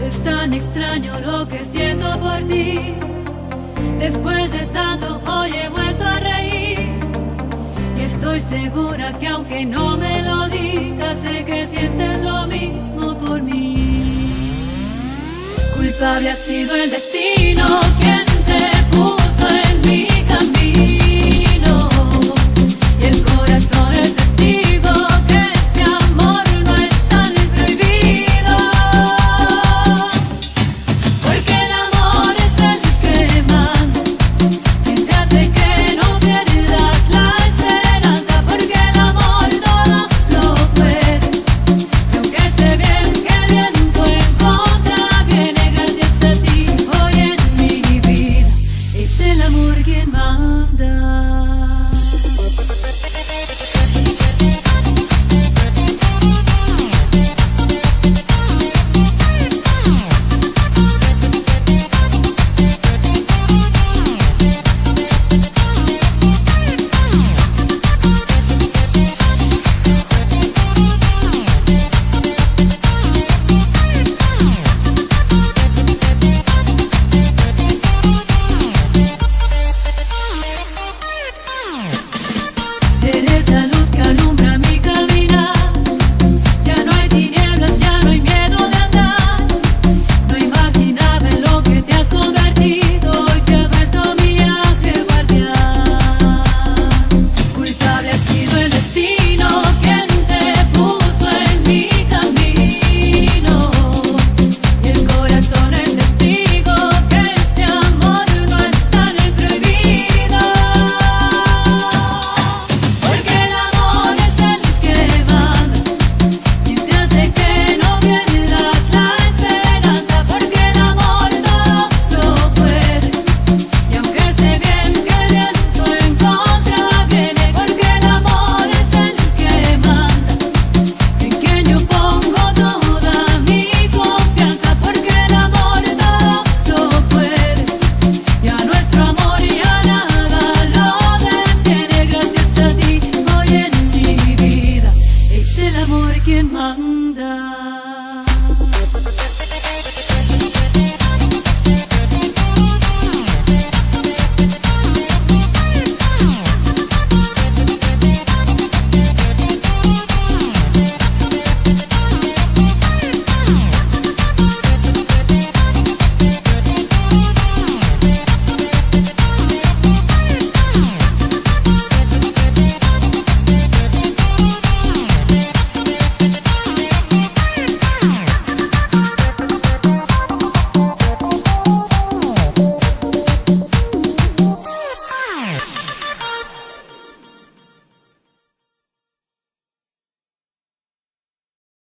Es tan extraño lo que siento por ti. Después de tanto hoy he vuelto a reír. Y estoy segura que aunque no me lo digas, sé que sientes lo mismo por mí. Culpable ha sido el destino quien te puso en mi camino. Y el corazón es testigo que este amor no es tan prohibido. Porque el amor es el que manda, quien te hace que no pierdas la esperanza. Porque el amor todo lo puede, y aunque sé bien que el viento en contra viene, gracias a ti hoy en mi vida es el amor quien manda. Eres la luz que alumbra mi caminar. Ya no hay tinieblas, ya no hay miedo de andar. No imaginaba en lo que te has convertido. Hoy te has vuelto mi ángel guardián. Culpable ha sido el destino quien te puso en mi camino. Y el corazón es testigo que este amor no es tan prohibido. Porque el amor es el que manda, quien te hace que no pierdas la esperanza. Porque el amor todo lo puede, y aunque sé bien que el viento en contra viene. Porque el amor es el que manda, en quien yo pongo toda mi confianza. Porque el amor todo lo puede, y a nuestro amor ya nada lo detiene. Gracias a ti hoy en mi vida es el amor quien manda.